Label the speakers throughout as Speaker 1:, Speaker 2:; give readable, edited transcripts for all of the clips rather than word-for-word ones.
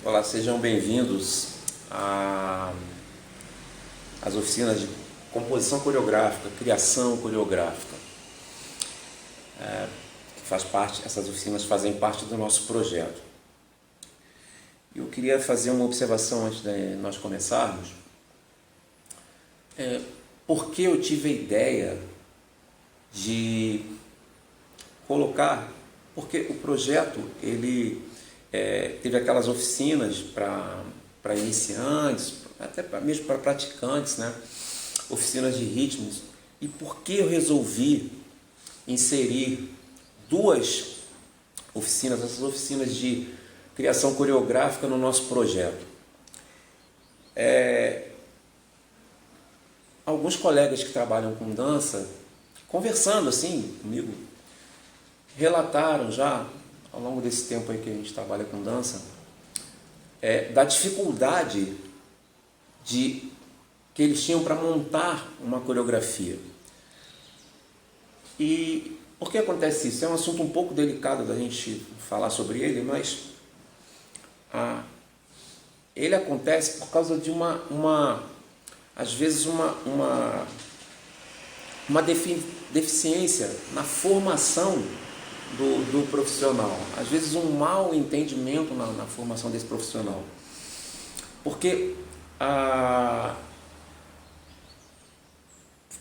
Speaker 1: Olá, sejam bem-vindos às oficinas de composição coreográfica, criação coreográfica. Essas oficinas fazem parte do nosso projeto. Eu queria fazer uma observação antes de nós começarmos. Por que eu tive a ideia de colocar? Porque o projeto teve aquelas oficinas para iniciantes, até mesmo para praticantes, né? Oficinas de ritmos. E por que eu resolvi inserir duas oficinas, essas oficinas de criação coreográfica no nosso projeto? Alguns colegas que trabalham com dança, conversando assim comigo, relataram já, ao longo desse tempo aí que a gente trabalha com dança, da dificuldade que eles tinham para montar uma coreografia. E por que acontece isso? É um assunto um pouco delicado da gente falar sobre ele, mas ele acontece por causa de às vezes uma deficiência na formação do profissional, às vezes um mau entendimento na formação desse profissional, porque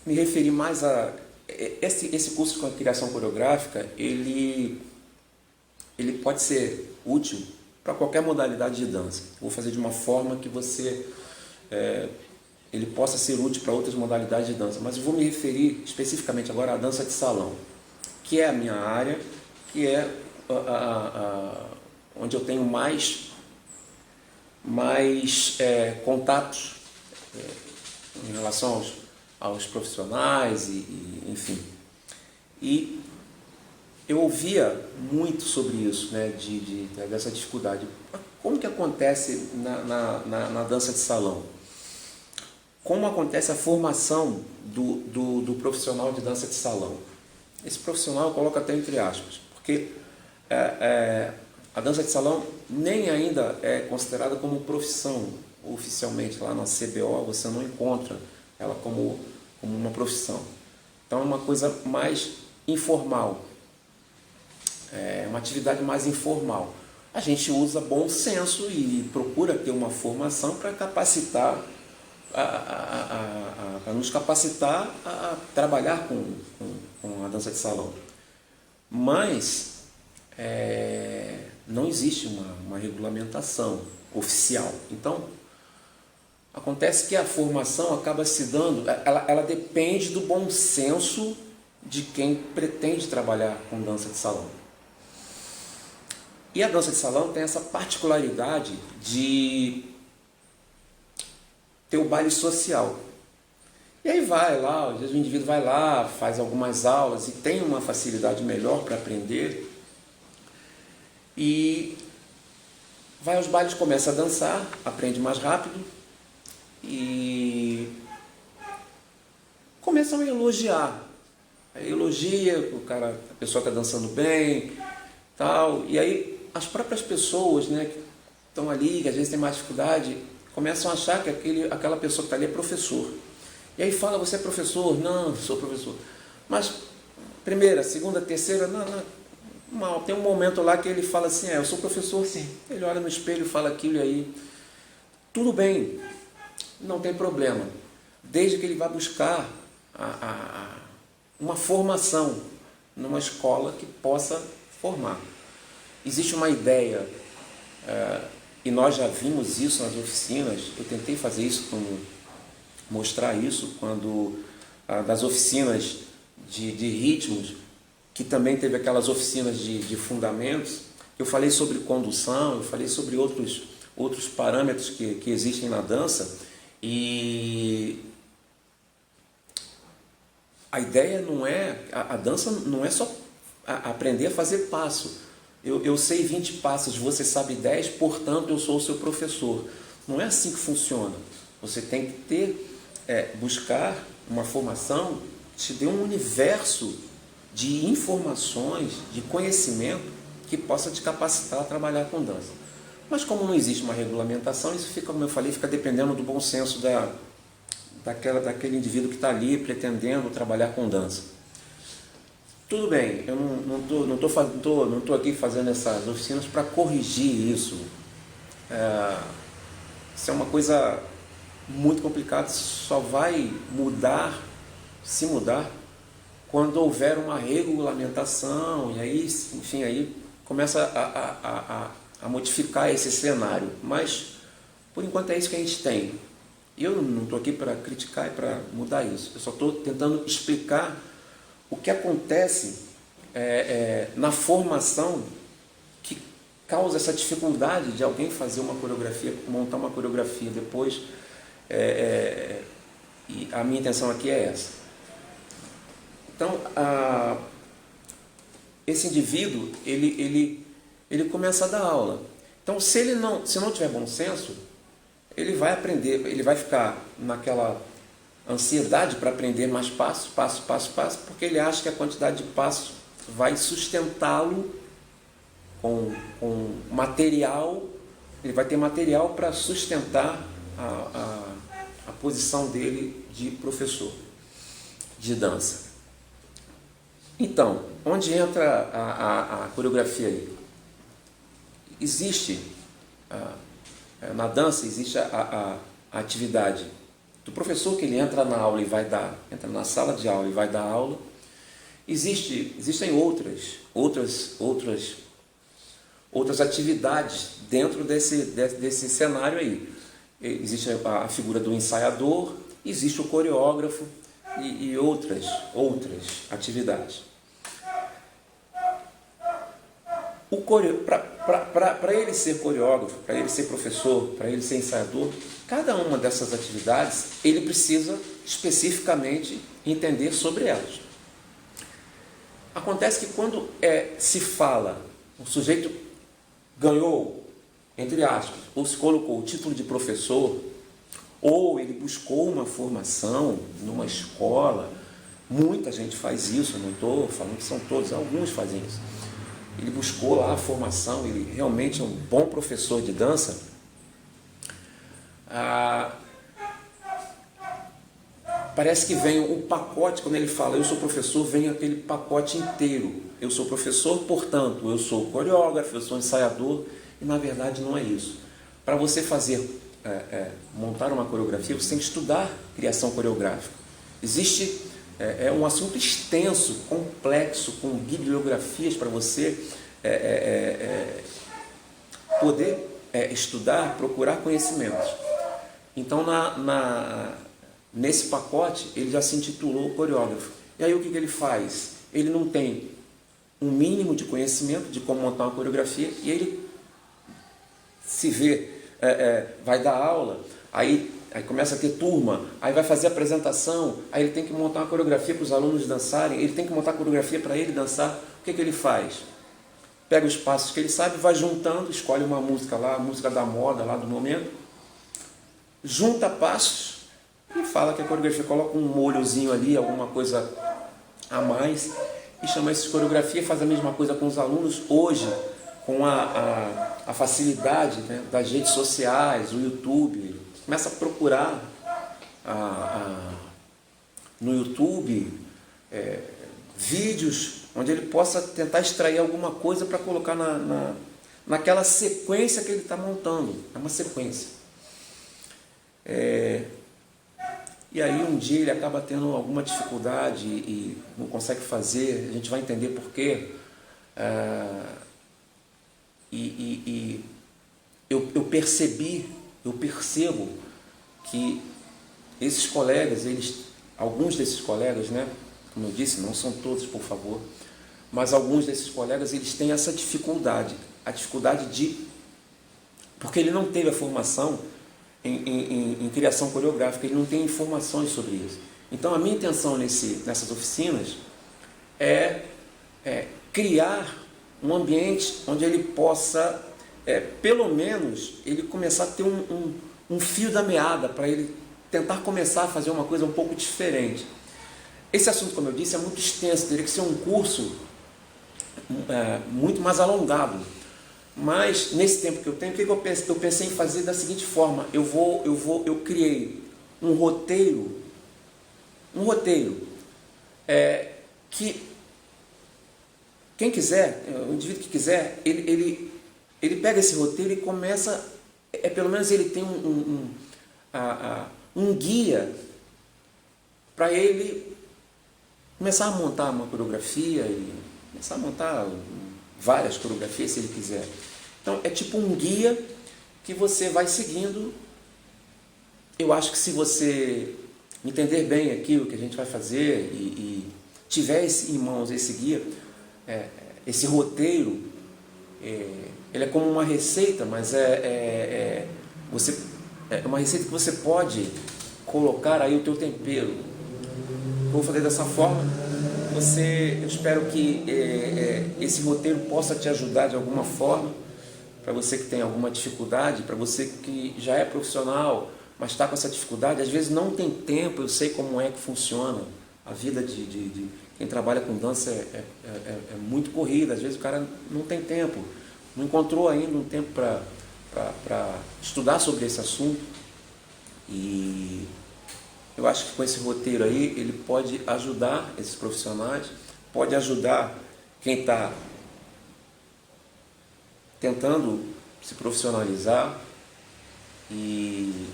Speaker 1: me referi mais a esse curso com a criação coreográfica. Ele pode ser útil para qualquer modalidade de dança. Vou fazer de uma forma que ele possa ser útil para outras modalidades de dança, mas eu vou me referir especificamente agora à dança de salão, que é a minha área, que é onde eu tenho mais contatos em relação aos profissionais, enfim. E eu ouvia muito sobre isso, né, dessa dificuldade. Como que acontece na dança de salão? Como acontece a formação do profissional de dança de salão? Esse profissional eu coloco até entre aspas, porque a dança de salão nem ainda é considerada como profissão oficialmente. Lá na CBO você não encontra ela como uma profissão. Então é uma coisa mais informal, é uma atividade mais informal. A gente usa bom senso e procura ter uma formação para capacitar, para nos capacitar a trabalhar com a dança de salão. Mas não existe uma regulamentação oficial. Então, acontece que a formação acaba se dando, ela depende do bom senso de quem pretende trabalhar com dança de salão. E a dança de salão tem essa particularidade de ter o baile social. E aí vai lá, às vezes o indivíduo vai lá, faz algumas aulas e tem uma facilidade melhor para aprender, e vai aos bailes, começa a dançar, aprende mais rápido e começam a elogiar. Aí elogia a pessoa está dançando bem, tal, e aí as próprias pessoas, né, que estão ali, que às vezes tem mais dificuldade, começam a achar que aquela pessoa que está ali é professor. E aí fala: você é professor? Não, sou professor. Mas primeira, segunda, terceira, não, tem um momento lá que ele fala assim: eu sou professor, sim. Ele olha no espelho e fala aquilo, e aí tudo bem, não tem problema, desde que ele vá buscar uma formação numa escola que possa formar. Existe uma ideia, e nós já vimos isso nas oficinas. Eu tentei fazer isso, mostrar isso quando das oficinas de ritmos, que também teve aquelas oficinas de fundamentos. Eu falei sobre condução, eu falei sobre outros parâmetros que existem na dança, e a ideia não é, a dança não é só aprender a fazer passo. Eu sei 20 passos, você sabe 10, portanto eu sou o seu professor. Não é assim que funciona. Você tem que buscar uma formação que te dê um universo de informações, de conhecimento, que possa te capacitar a trabalhar com dança. Mas como não existe uma regulamentação, isso fica, como eu falei, fica dependendo do bom senso daquele indivíduo que está ali pretendendo trabalhar com dança. Tudo bem, eu não estou aqui fazendo essas oficinas para corrigir isso. Isso é uma coisa muito complicada, só vai se mudar, quando houver uma regulamentação, e aí, enfim, aí começa a modificar esse cenário. Mas, por enquanto, é isso que a gente tem. E eu não estou aqui para criticar e para mudar isso. Eu só estou tentando explicar o que acontece na formação que causa essa dificuldade de alguém fazer uma coreografia, montar uma coreografia depois. E a minha intenção aqui é essa. Então, esse indivíduo, ele começa a dar aula. Então, se não tiver bom senso, ele vai aprender, ele vai ficar naquela ansiedade para aprender mais passo, porque ele acha que a quantidade de passos vai sustentá-lo com material, ele vai ter material para sustentar a posição dele de professor de dança. Então, onde entra a coreografia aí? Existe, na dança, existe a atividade do professor, que ele entra na aula e entra na sala de aula e vai dar aula. Existem outras atividades dentro desse cenário aí. Existe a figura do ensaiador, existe o coreógrafo e outras atividades. Para ele ser coreógrafo, para ele ser professor, para ele ser ensaiador, cada uma dessas atividades, ele precisa especificamente entender sobre elas. Acontece que quando se fala, o sujeito ganhou, entre aspas, ou se colocou o título de professor, ou ele buscou uma formação numa escola, muita gente faz isso, não estou falando que são todos, alguns fazem isso. Ele buscou lá a formação, ele realmente é um bom professor de dança. Parece que vem o pacote, quando ele fala eu sou professor, vem aquele pacote inteiro. Eu sou professor, portanto, eu sou coreógrafo, eu sou ensaiador, e na verdade não é isso. Para você montar uma coreografia, você tem que estudar criação coreográfica. Existe um assunto extenso, complexo, com bibliografias para você poder estudar, procurar conhecimentos. Então, nesse pacote, ele já se intitulou coreógrafo. E aí o que ele faz? Ele não tem um mínimo de conhecimento de como montar uma coreografia, e ele se vê, vai dar aula, aí começa a ter turma, aí vai fazer apresentação, aí ele tem que montar uma coreografia para os alunos dançarem, ele tem que montar a coreografia para ele dançar. O que ele faz? Pega os passos que ele sabe, vai juntando, escolhe uma música lá, a música da moda lá do momento, junta passos e fala que a coreografia, coloca um molhozinho ali, alguma coisa a mais, e chama isso de coreografia. Faz a mesma coisa com os alunos. Hoje, com a facilidade, né, das redes sociais, o YouTube, começa a procurar no YouTube vídeos onde ele possa tentar extrair alguma coisa para colocar naquela sequência que ele está montando. É uma sequência. E aí um dia ele acaba tendo alguma dificuldade e não consegue fazer, a gente vai entender por quê. Eu percebo que esses colegas, alguns desses colegas, né, como eu disse, não são todos, por favor, mas alguns desses colegas, eles têm essa dificuldade, a dificuldade porque ele não teve a formação em criação coreográfica, ele não tem informações sobre isso. Então a minha intenção nessas oficinas é criar um ambiente onde ele possa, pelo menos, ele começar a ter um fio da meada, para ele tentar começar a fazer uma coisa um pouco diferente. Esse assunto, como eu disse, é muito extenso, teria que ser um curso muito mais alongado. Mas nesse tempo que eu tenho, o que eu pensei? Eu pensei em fazer da seguinte forma: eu criei um roteiro que quem quiser, o indivíduo que quiser, ele pega esse roteiro e começa, pelo menos ele tem um guia para ele começar a montar uma coreografia e começar a montar várias coreografias se ele quiser. Então é tipo um guia que você vai seguindo. Eu acho que se você entender bem aquilo que a gente vai fazer e tiver em mãos esse guia, esse roteiro, ele é como uma receita, mas é uma receita que você pode colocar aí o teu tempero. Vou fazer dessa forma. Eu espero que esse roteiro possa te ajudar de alguma forma, para você que tem alguma dificuldade, para você que já é profissional, mas está com essa dificuldade, às vezes não tem tempo. Eu sei como é que funciona a vida de quem trabalha com dança, é muito corrida, às vezes o cara não tem tempo, não encontrou ainda um tempo para estudar sobre esse assunto, e eu acho que com esse roteiro aí, ele pode ajudar esses profissionais, pode ajudar quem está tentando se profissionalizar e,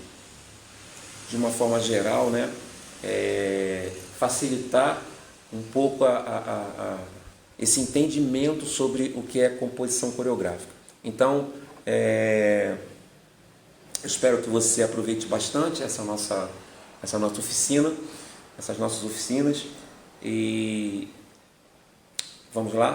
Speaker 1: de uma forma geral, né, facilitar um pouco esse entendimento sobre o que é composição coreográfica. Então, eu espero que você aproveite bastante essa nossa oficina, essas nossas oficinas, e vamos lá.